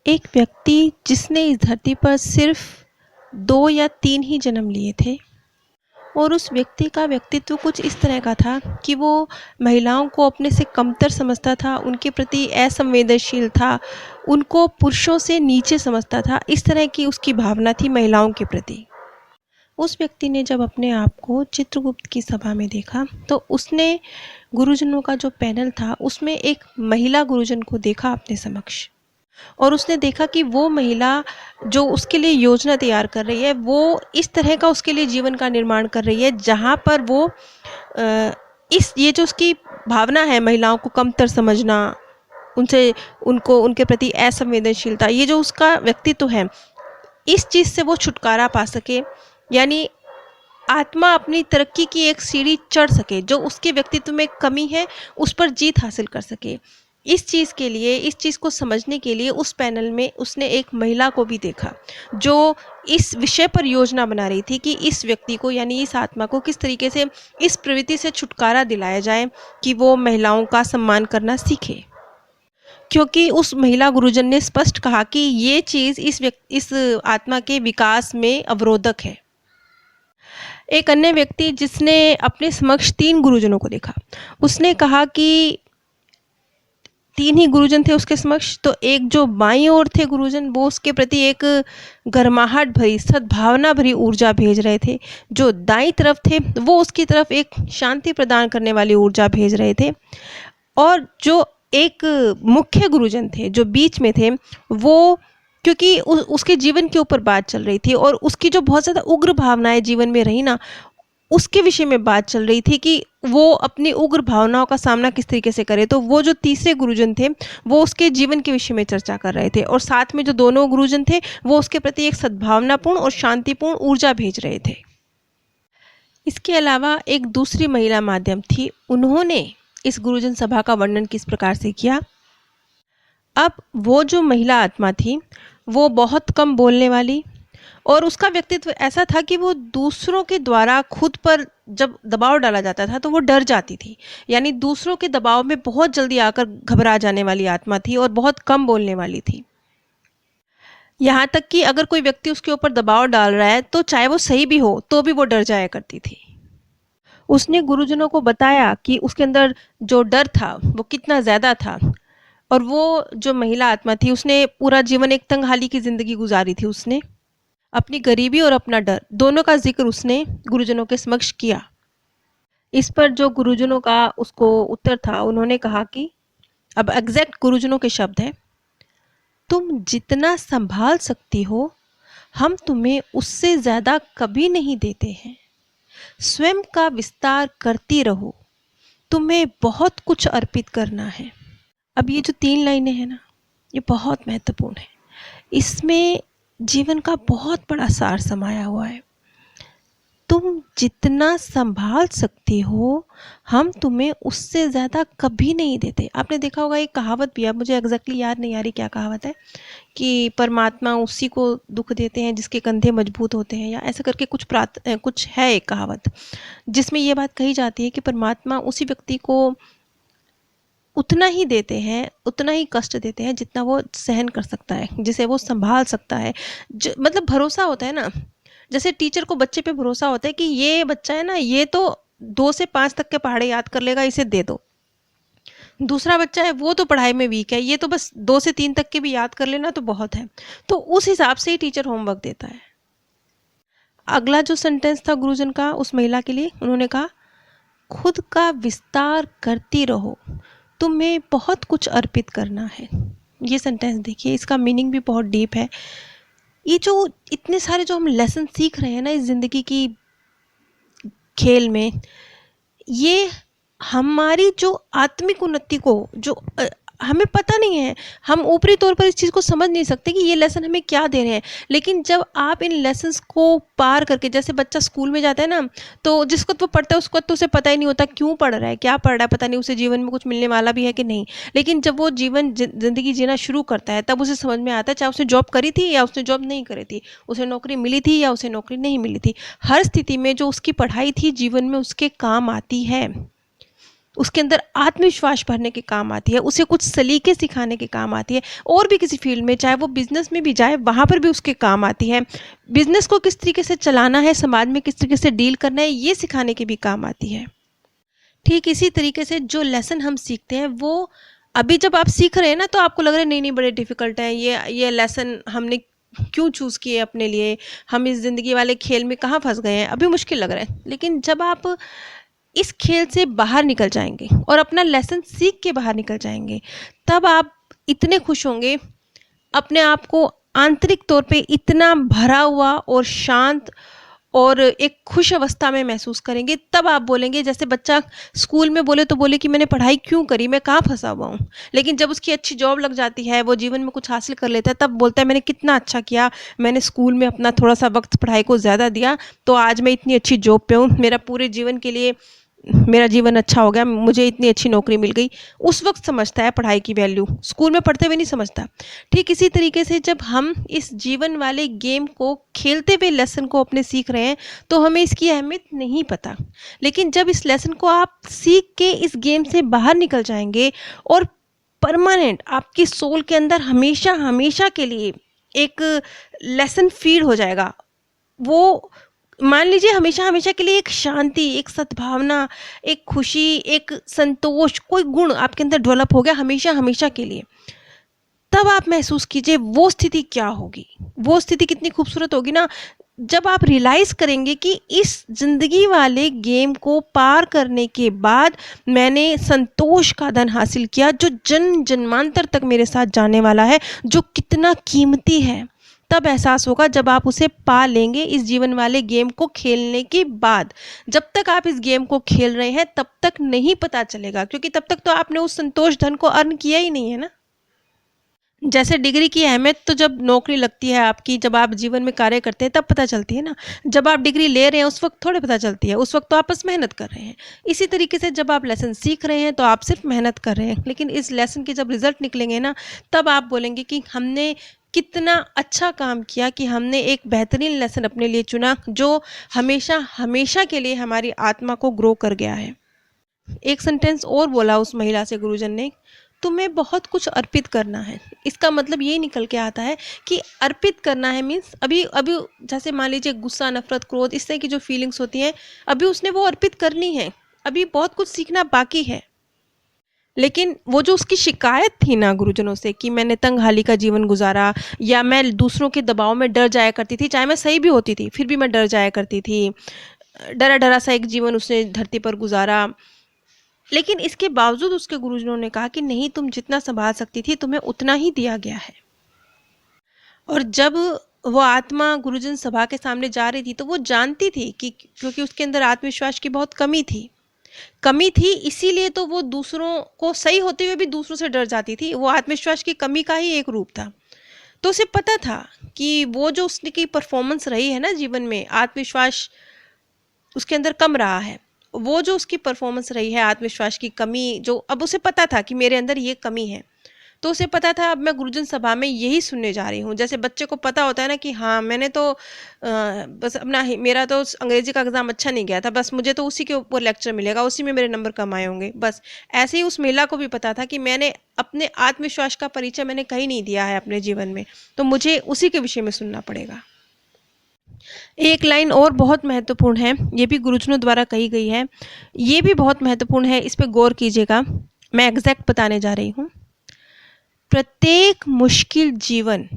एक व्यक्ति जिसने इस धरती पर सिर्फ 2 या 3 ही जन्म लिए थे और उस व्यक्ति का व्यक्तित्व कुछ इस तरह का था कि वो महिलाओं को अपने से कमतर समझता था, उनके प्रति असंवेदनशील था, उनको पुरुषों से नीचे समझता था। इस तरह की उसकी भावना थी महिलाओं के प्रति। उस व्यक्ति ने जब अपने आप को चित्रगुप्त की सभा में देखा तो उसने गुरुजनों का जो पैनल था उसमें एक महिला गुरुजन को देखा अपने समक्ष, और उसने देखा कि वो महिला जो उसके लिए योजना तैयार कर रही है वो इस तरह का उसके लिए जीवन का निर्माण कर रही है जहाँ पर वो ये जो उसकी भावना है महिलाओं को कमतर समझना, उनको उनके प्रति असंवेदनशीलता, ये जो उसका व्यक्तित्व है, इस चीज़ से वो छुटकारा पा सके, यानी आत्मा अपनी तरक्की की एक सीढ़ी चढ़ सके, जो उसके व्यक्तित्व में कमी है उस पर जीत हासिल कर सके। इस चीज़ के लिए, इस चीज़ को समझने के लिए उस पैनल में उसने एक महिला को भी देखा जो इस विषय पर योजना बना रही थी कि इस व्यक्ति को, यानी इस आत्मा को किस तरीके से इस प्रवृत्ति से छुटकारा दिलाया जाए कि वो महिलाओं का सम्मान करना सीखे। क्योंकि उस महिला गुरुजन ने स्पष्ट कहा कि ये चीज़ इस आत्मा के विकास में अवरोधक है। एक अन्य व्यक्ति जिसने अपने समक्ष 3 गुरुजनों को देखा, उसने कहा कि 3 ही गुरुजन थे उसके समक्ष, तो एक जो बाईं ओर थे गुरुजन वो उसके प्रति एक गर्माहट भरी, सद्भावना भरी ऊर्जा भेज रहे थे। जो दाईं तरफ थे वो उसकी तरफ एक शांति प्रदान करने वाली ऊर्जा भेज रहे थे, और जो एक मुख्य गुरुजन थे जो बीच में थे, वो क्योंकि उसके जीवन के ऊपर बात चल रही थी और उसकी जो बहुत ज़्यादा उग्र भावनाएं जीवन में रही ना, उसके विषय में बात चल रही थी कि वो अपनी उग्र भावनाओं का सामना किस तरीके से करे। तो वो जो तीसरे गुरुजन थे वो उसके जीवन के विषय में चर्चा कर रहे थे, और साथ में जो दोनों गुरुजन थे वो उसके प्रति एक सद्भावनापूर्ण और शांतिपूर्ण ऊर्जा भेज रहे थे। इसके अलावा एक दूसरी महिला माध्यम थी, उन्होंने इस गुरुजन सभा का वर्णन किस प्रकार से किया। अब वो जो महिला आत्मा थी वो बहुत कम बोलने वाली, और उसका व्यक्तित्व ऐसा था कि वो दूसरों के द्वारा खुद पर जब दबाव डाला जाता था तो वो डर जाती थी, यानी दूसरों के दबाव में बहुत जल्दी आकर घबरा जाने वाली आत्मा थी और बहुत कम बोलने वाली थी। यहाँ तक कि अगर कोई व्यक्ति उसके ऊपर दबाव डाल रहा है तो चाहे वो सही भी हो तो भी वो डर जाया करती थी। उसने गुरुजनों को बताया कि उसके अंदर जो डर था वो कितना ज़्यादा था, और वो जो महिला आत्मा थी उसने पूरा जीवन एक तंगहाली की ज़िंदगी गुजारी थी। उसने अपनी गरीबी और अपना डर दोनों का जिक्र उसने गुरुजनों के समक्ष किया। इस पर जो गुरुजनों का उसको उत्तर था, उन्होंने कहा कि, अब एग्जैक्ट गुरुजनों के शब्द हैं, तुम जितना संभाल सकती हो हम तुम्हें उससे ज़्यादा कभी नहीं देते हैं। स्वयं का विस्तार करती रहो, तुम्हें बहुत कुछ अर्पित करना है। अब ये जो 3 लाइनें हैं ना, ये बहुत महत्वपूर्ण है। इसमें जीवन का बहुत बड़ा सार समाया हुआ है। तुम जितना संभाल सकती हो हम तुम्हें उससे ज़्यादा कभी नहीं देते। आपने देखा होगा एक कहावत भी है, मुझे एग्जैक्टली याद नहीं आ रही क्या कहावत है, कि परमात्मा उसी को दुख देते हैं जिसके कंधे मजबूत होते हैं, या ऐसा करके कुछ है एक कहावत जिसमें ये बात कही जाती है कि परमात्मा उसी व्यक्ति को उतना ही देते हैं, उतना ही कष्ट देते हैं जितना वो सहन कर सकता है, जिसे वो संभाल सकता है। मतलब भरोसा होता है ना, जैसे टीचर को बच्चे पे भरोसा होता है कि ये बच्चा है ना, ये तो 2 से 5 तक के पहाड़े याद कर लेगा, इसे दे दो। दूसरा बच्चा है वो तो पढ़ाई में वीक है, ये तो बस 2 से 3 तक के भी याद कर लेना तो बहुत है। तो उस हिसाब से ही टीचर होमवर्क देता है। अगला जो सेंटेंस था गुरुजन का उस महिला के लिए, उन्होंने कहा, खुद का विस्तार करती रहो, तुम्हें बहुत कुछ अर्पित करना है। ये सेंटेंस देखिए, इसका मीनिंग भी बहुत डीप है। ये जो इतने सारे जो हम लेसन सीख रहे हैं ना इस ज़िंदगी की खेल में, ये हमारी जो आत्मिक उन्नति को, जो हमें पता नहीं है, हम ऊपरी तौर पर इस चीज़ को समझ नहीं सकते कि ये लेसन हमें क्या दे रहे हैं, लेकिन जब आप इन लेसन्स को पार करके, जैसे बच्चा स्कूल में जाता है ना, तो जिस वक्त वो पढ़ता है उस वक्त तो उसे पता ही नहीं होता क्यों पढ़ रहा है, क्या पढ़ रहा है, पता नहीं उसे जीवन में कुछ मिलने वाला भी है कि नहीं। लेकिन जब वो ज़िंदगी जीना शुरू करता है तब उसे समझ में आता है, चाहे उसने जॉब करी थी या उसने जॉब नहीं करी थी, उसे नौकरी मिली थी या उसे नौकरी नहीं मिली थी, हर स्थिति में जो उसकी पढ़ाई थी जीवन में उसके काम आती है। उसके अंदर आत्मविश्वास भरने के काम आती है, उसे कुछ सलीके सिखाने के काम आती है। और भी किसी फील्ड में, चाहे वो बिज़नेस में भी जाए, वहाँ पर भी उसके काम आती है। बिज़नेस को किस तरीके से चलाना है, समाज में किस तरीके से डील करना है, ये सिखाने के भी काम आती है। ठीक इसी तरीके से जो लेसन हम सीखते हैं वो अभी जब आप सीख रहे हैं ना, तो आपको लग रहा है नहीं नहीं बड़े डिफ़िकल्ट है, ये लेसन हमने क्यों चूज़ किए अपने लिए, हम इस ज़िंदगी वाले खेल में कहाँ फंस गए हैं, अभी मुश्किल लग रहा है। लेकिन जब आप इस खेल से बाहर निकल जाएंगे और अपना लेसन सीख के बाहर निकल जाएंगे, तब आप इतने खुश होंगे, अपने आप को आंतरिक तौर पे इतना भरा हुआ और शांत और एक खुश अवस्था में महसूस करेंगे। तब आप बोलेंगे, जैसे बच्चा स्कूल में बोले तो बोले कि मैंने पढ़ाई क्यों करी, मैं कहाँ फंसा हुआ हूँ। लेकिन जब उसकी अच्छी जॉब लग जाती है, वो जीवन में कुछ हासिल कर लेता है, तब बोलता है मैंने कितना अच्छा किया, मैंने स्कूल में अपना थोड़ा सा वक्त पढ़ाई को ज़्यादा दिया, तो आज मैं इतनी अच्छी जॉब पे हूँ, मेरा पूरे जीवन के लिए मेरा जीवन अच्छा हो गया, मुझे इतनी अच्छी नौकरी मिल गई। उस वक्त समझता है पढ़ाई की वैल्यू, स्कूल में पढ़ते हुए नहीं समझता। ठीक इसी तरीके से जब हम इस जीवन वाले गेम को खेलते हुए लेसन को अपने सीख रहे हैं, तो हमें इसकी अहमियत नहीं पता। लेकिन जब इस लेसन को आप सीख के इस गेम से बाहर निकल जाएंगे और परमानेंट आपकी सोल के अंदर हमेशा हमेशा के लिए एक लेसन फीड हो जाएगा, वो मान लीजिए हमेशा हमेशा के लिए एक शांति, एक सद्भावना, एक खुशी, एक संतोष, कोई गुण आपके अंदर डेवलप हो गया हमेशा हमेशा के लिए, तब आप महसूस कीजिए वो स्थिति क्या होगी। वो स्थिति कितनी खूबसूरत होगी ना, जब आप रियलाइज करेंगे कि इस जिंदगी वाले गेम को पार करने के बाद मैंने संतोष का धन हासिल किया, जो जन्म जन्मांतर तक मेरे साथ जाने वाला है, जो कितना कीमती है। तब एहसास होगा जब आप उसे पा लेंगे इस जीवन वाले गेम को खेलने के बाद। जब तक आप इस गेम को खेल रहे हैं तब तक नहीं पता चलेगा, क्योंकि तब तक तो आपने उस संतोष धन को अर्न किया ही नहीं है ना। जैसे डिग्री की अहमियत तो जब नौकरी लगती है आपकी, जब आप जीवन में कार्य करते हैं तब पता चलती है ना। जब आप डिग्री ले रहे हैं उस वक्त थोड़े पता चलती है, उस वक्त तो आप बस मेहनत कर रहे हैं। इसी तरीके से जब आप लेसन सीख रहे हैं तो आप सिर्फ मेहनत कर रहे हैं, लेकिन इस लेसन के जब रिजल्ट निकलेंगे ना, तब आप बोलेंगे कि हमने कितना अच्छा काम किया कि हमने एक बेहतरीन लेसन अपने लिए चुना, जो हमेशा हमेशा के लिए हमारी आत्मा को ग्रो कर गया है। एक सेंटेंस और बोला उस महिला से गुरुजन ने, तुम्हें बहुत कुछ अर्पित करना है। इसका मतलब ये निकल के आता है कि अर्पित करना है मीन्स अभी अभी जैसे मान लीजिए गुस्सा, नफरत, क्रोध, इस तरह की जो फीलिंग्स होती हैं, अभी उसने वो अर्पित करनी है। अभी बहुत कुछ सीखना बाकी है। लेकिन वो जो उसकी शिकायत थी ना गुरुजनों से कि मैंने तंगहाली का जीवन गुजारा, या मैं दूसरों के दबाव में डर जाया करती थी, चाहे मैं सही भी होती थी फिर भी मैं डर जाया करती थी, डरा डरा सा एक जीवन उसने धरती पर गुजारा। लेकिन इसके बावजूद उसके गुरुजनों ने कहा कि नहीं, तुम जितना संभाल सकती थी तुम्हें उतना ही दिया गया है। और जब वो आत्मा गुरुजन सभा के सामने जा रही थी तो वो जानती थी कि क्योंकि उसके अंदर आत्मविश्वास की बहुत कमी थी, इसीलिए तो वो दूसरों को सही होते हुए भी दूसरों से डर जाती थी। वो आत्मविश्वास की कमी का ही एक रूप था। तो उसे पता था कि वो जो उसकी परफॉर्मेंस रही है ना जीवन में, आत्मविश्वास उसके अंदर कम रहा है, वो जो उसकी परफॉर्मेंस रही है, आत्मविश्वास की कमी, जो अब उसे पता था कि मेरे अंदर ये कमी है, तो उसे पता था अब मैं गुरुजन सभा में यही सुनने जा रही हूँ। जैसे बच्चे को पता होता है ना कि हाँ मैंने तो बस मेरा तो अंग्रेजी का एग्ज़ाम अच्छा नहीं गया था, बस मुझे तो उसी के ऊपर लेक्चर मिलेगा, उसी में मेरे नंबर कम आए होंगे। बस ऐसे ही उस महिला को भी पता था कि मैंने अपने आत्मविश्वास का परिचय मैंने कहीं नहीं दिया है अपने जीवन में, तो मुझे उसी के विषय में सुनना पड़ेगा। एक लाइन और बहुत महत्वपूर्ण है, ये भी गुरुजनों द्वारा कही गई है, ये भी बहुत महत्वपूर्ण है, इस पर गौर कीजिएगा। मैं एग्जैक्ट बताने जा रही हूँ। प्रत्येक मुश्किल जीवन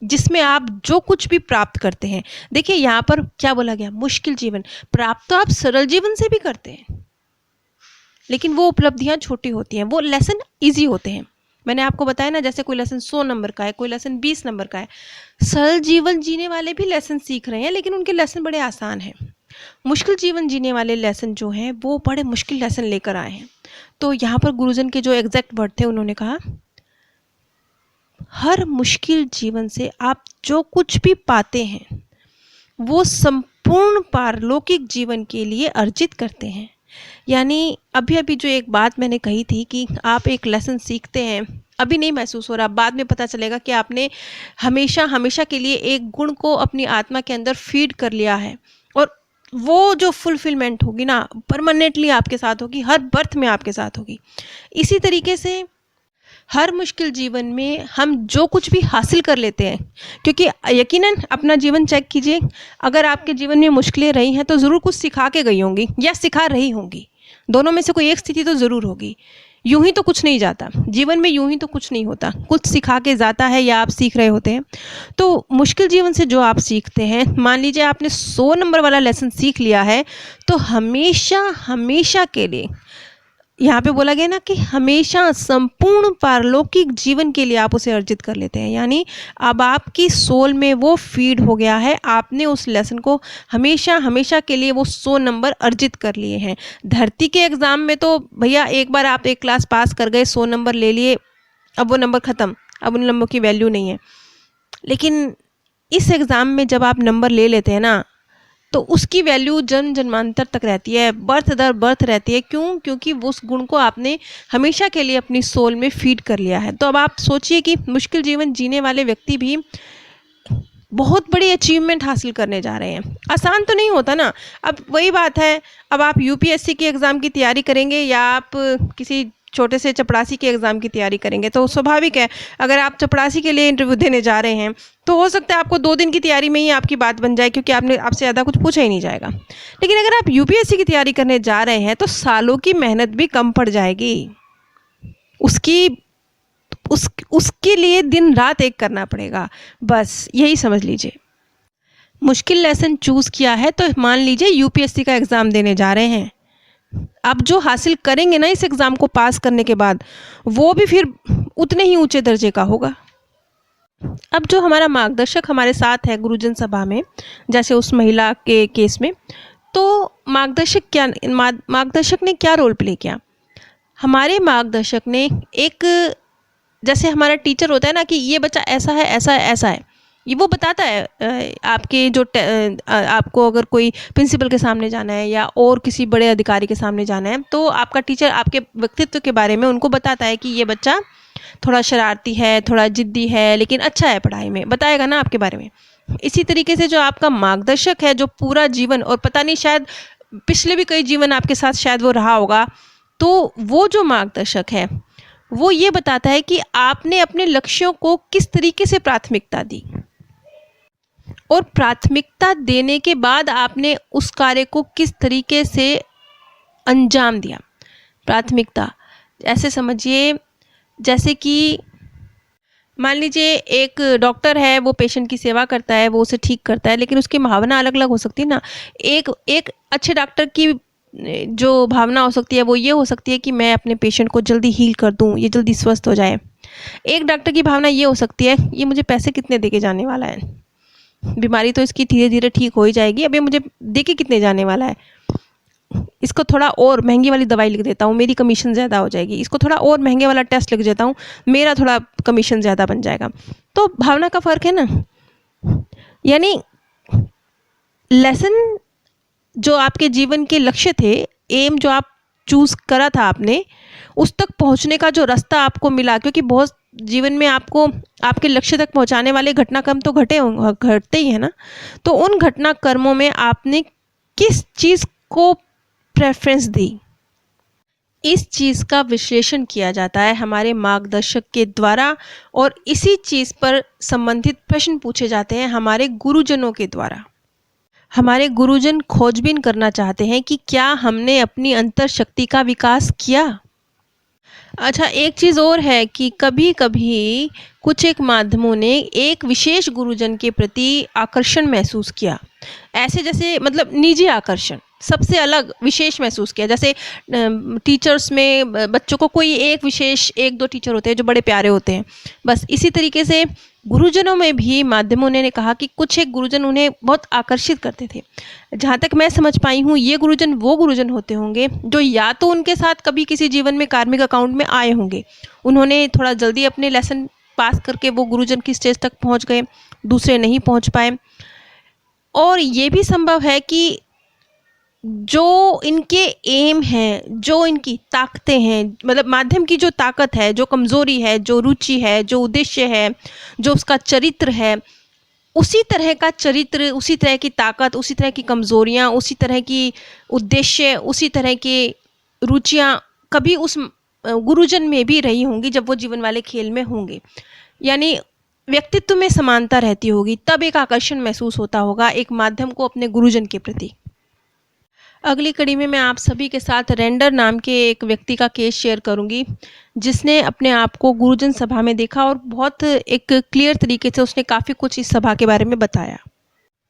जिसमें आप जो कुछ भी प्राप्त करते हैं, देखिए यहाँ पर क्या बोला गया, मुश्किल जीवन। प्राप्त तो आप सरल जीवन से भी करते हैं, लेकिन वो उपलब्धियां छोटी होती हैं, वो लेसन इजी होते हैं। मैंने आपको बताया ना, जैसे कोई लेसन 100 नंबर का है, कोई लेसन 20 नंबर का है। सरल जीवन जीने वाले भी लेसन सीख रहे हैं, लेकिन उनके लेसन बड़े आसान हैं। मुश्किल जीवन जीने वाले लेसन जो हैं वो बड़े मुश्किल लेसन लेकर आए हैं। तो यहाँ पर गुरुजन के जो एग्जैक्ट वर्ड थे, उन्होंने कहा हर मुश्किल जीवन से आप जो कुछ भी पाते हैं वो संपूर्ण पारलौकिक जीवन के लिए अर्जित करते हैं। यानी अभी अभी जो एक बात मैंने कही थी कि आप एक लेसन सीखते हैं, अभी नहीं महसूस हो रहा, बाद में पता चलेगा कि आपने हमेशा हमेशा के लिए एक गुण को अपनी आत्मा के अंदर फीड कर लिया है, और वो जो फुलफिलमेंट होगी ना, परमानेंटली आपके साथ होगी, हर बर्थ में आपके साथ होगी। इसी तरीके से हर मुश्किल जीवन में हम जो कुछ भी हासिल कर लेते हैं, क्योंकि यकीनन अपना जीवन चेक कीजिए, अगर आपके जीवन में मुश्किलें रही हैं तो ज़रूर कुछ सिखा के गई होंगी या सिखा रही होंगी। दोनों में से कोई एक स्थिति तो ज़रूर होगी। यूं ही तो कुछ नहीं जाता जीवन में, यूं ही तो कुछ नहीं होता, कुछ सिखा के जाता है या आप सीख रहे होते हैं। तो मुश्किल जीवन से जो आप सीखते हैं, मान लीजिए आपने 100 नंबर वाला लेसन सीख लिया है, तो हमेशा हमेशा के लिए, यहाँ पे बोला गया ना कि हमेशा संपूर्ण पारलौकिक जीवन के लिए आप उसे अर्जित कर लेते हैं। यानी अब आपकी सोल में वो फीड हो गया है, आपने उस लेसन को हमेशा हमेशा के लिए वो 100 नंबर अर्जित कर लिए हैं। धरती के एग्ज़ाम में तो भैया एक बार आप एक क्लास पास कर गए, 100 नंबर ले लिए, अब वो नंबर ख़त्म, अब उन नंबर की वैल्यू नहीं है। लेकिन इस एग्ज़ाम में जब आप नंबर ले लेते हैं ना, तो उसकी वैल्यू जन्म जन्मांतर तक रहती है, बर्थ दर बर्थ रहती है। क्यों? क्योंकि उस गुण को आपने हमेशा के लिए अपनी सोल में फीड कर लिया है। तो अब आप सोचिए कि मुश्किल जीवन जीने वाले व्यक्ति भी बहुत बड़ी अचीवमेंट हासिल करने जा रहे हैं। आसान तो नहीं होता ना। अब वही बात है, अब आप यूपीएससी के एग्ज़ाम की तैयारी करेंगे या आप किसी छोटे से चपरासी के एग्ज़ाम की तैयारी करेंगे, तो स्वाभाविक है अगर आप चपरासी के लिए इंटरव्यू देने जा रहे हैं तो हो सकता है आपको 2 दिन की तैयारी में ही आपकी बात बन जाए, क्योंकि आपसे ज़्यादा कुछ पूछा ही नहीं जाएगा। लेकिन अगर आप यूपीएससी की तैयारी करने जा रहे हैं तो सालों की मेहनत भी कम पड़ जाएगी। उसके लिए दिन रात एक करना पड़ेगा, बस यही समझ लीजिए। मुश्किल लेसन चूज़ किया है तो मान लीजिए यूपीएससी का एग्ज़ाम देने जा रहे हैं। अब जो हासिल करेंगे ना इस एग्ज़ाम को पास करने के बाद, वो भी फिर उतने ही ऊंचे दर्जे का होगा। अब जो हमारा मार्गदर्शक हमारे साथ है गुरुजन सभा में, जैसे उस महिला के केस में, तो मार्गदर्शक ने क्या रोल प्ले किया? हमारे मार्गदर्शक ने एक, जैसे हमारा टीचर होता है ना कि ये बच्चा ऐसा है, ऐसा है, ऐसा है, ये वो बताता है। आपके जो आपको अगर कोई प्रिंसिपल के सामने जाना है या और किसी बड़े अधिकारी के सामने जाना है, तो आपका टीचर आपके व्यक्तित्व के बारे में उनको बताता है कि ये बच्चा थोड़ा शरारती है, थोड़ा जिद्दी है, लेकिन अच्छा है पढ़ाई में, बताएगा ना आपके बारे में। इसी तरीके से जो आपका मार्गदर्शक है, जो पूरा जीवन, और पता नहीं शायद पिछले भी कई जीवन आपके साथ शायद वो रहा होगा, तो वो जो मार्गदर्शक है वो ये बताता है कि आपने अपने लक्ष्यों को किस तरीके से प्राथमिकता दी, और प्राथमिकता देने के बाद आपने उस कार्य को किस तरीके से अंजाम दिया। प्राथमिकता ऐसे समझिए, जैसे कि मान लीजिए एक डॉक्टर है, वो पेशेंट की सेवा करता है, वो उसे ठीक करता है, लेकिन उसकी भावना अलग अलग हो सकती है ना। एक अच्छे डॉक्टर की जो भावना हो सकती है वो ये हो सकती है कि मैं अपने पेशेंट को जल्दी हील कर दूं, ये जल्दी स्वस्थ हो जाए। एक डॉक्टर की भावना ये हो सकती है, ये मुझे पैसे कितने दे के जाने वाला है, बीमारी तो इसकी धीरे धीरे ठीक हो ही जाएगी, अब ये मुझे दे के कितने जाने वाला है, इसको थोड़ा और महंगी वाली दवाई लिख देता हूँ, मेरी कमीशन ज़्यादा हो जाएगी, इसको थोड़ा और महंगे वाला टेस्ट लिख देता हूँ, मेरा थोड़ा कमीशन ज़्यादा बन जाएगा। तो भावना का फ़र्क है ना। यानी लेसन जो आपके जीवन के लक्ष्य थे, एम जो आप चूज़ करा था आपने, उस तक पहुंचने का जो रास्ता आपको मिला, क्योंकि बहुत जीवन में आपको आपके लक्ष्य तक पहुंचाने वाले घटनाक्रम तो घटते ही है ना। तो उन घटनाक्रमों में आपने किस चीज़ को प्रेफरेंस दी, इस चीज़ का विश्लेषण किया जाता है हमारे मार्गदर्शक के द्वारा, और इसी चीज़ पर संबंधित प्रश्न पूछे जाते हैं हमारे गुरुजनों के द्वारा। हमारे गुरुजन खोजबीन करना चाहते हैं कि क्या हमने अपनी अंतर शक्ति का विकास किया। अच्छा, एक चीज़ और है कि कभी कभी कुछ एक माध्यमों ने एक विशेष गुरुजन के प्रति आकर्षण महसूस किया, ऐसे जैसे मतलब निजी आकर्षण, सबसे अलग विशेष महसूस किया। जैसे टीचर्स में बच्चों को कोई एक विशेष 1-2 टीचर होते हैं जो बड़े प्यारे होते हैं, बस इसी तरीके से गुरुजनों में भी माध्यमों ने कहा कि कुछ एक गुरुजन उन्हें बहुत आकर्षित करते थे। जहाँ तक मैं समझ पाई हूँ, ये गुरुजन वो गुरुजन होते होंगे जो या तो उनके साथ कभी किसी जीवन में कार्मिक अकाउंट में आए होंगे, उन्होंने थोड़ा जल्दी अपने लेसन पास करके वो गुरुजन की स्टेज तक पहुँच गए, दूसरे नहीं पहुँच पाए। और ये भी संभव है कि जो इनके एम हैं, जो इनकी ताकतें हैं, मतलब माध्यम की जो ताकत है, जो कमज़ोरी है, जो रुचि है, जो उद्देश्य है, जो उसका चरित्र है, उसी तरह का चरित्र, उसी तरह की ताकत, उसी तरह की कमज़ोरियाँ, उसी तरह की उद्देश्य, उसी तरह की रुचियाँ कभी उस गुरुजन में भी रही होंगी जब वो जीवन वाले खेल में होंगे। यानी व्यक्तित्व में समानता रहती होगी, तब एक आकर्षण महसूस होता होगा एक माध्यम को अपने गुरुजन के प्रति। अगली कड़ी में मैं आप सभी के साथ रेंडर नाम के एक व्यक्ति का केस शेयर करूंगी, जिसने अपने आप को गुरुजन सभा में देखा और बहुत एक क्लियर तरीके से उसने काफ़ी कुछ इस सभा के बारे में बताया।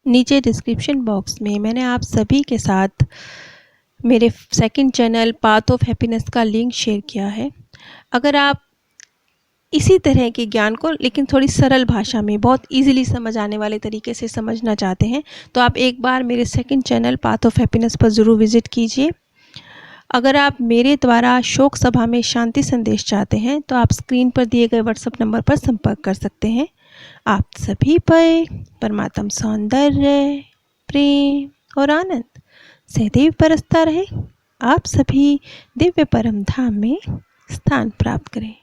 नीचे डिस्क्रिप्शन बॉक्स में मैंने आप सभी के साथ मेरे second channel path of happiness का लिंक शेयर किया है। अगर आप इसी तरह के ज्ञान को लेकिन थोड़ी सरल भाषा में बहुत इजीली समझ आने वाले तरीके से समझना चाहते हैं तो आप एक बार मेरे second channel path of happiness पर ज़रूर विज़िट कीजिए। अगर आप मेरे द्वारा शोक सभा में शांति संदेश चाहते हैं तो आप स्क्रीन पर दिए गए व्हाट्सएप नंबर पर संपर्क कर सकते हैं। आप सभी पर परमात्म सौंदर्य, प्रेम और आनंद सदैव बरसता रहे। आप सभी दिव्य परम धाम में स्थान प्राप्त करें।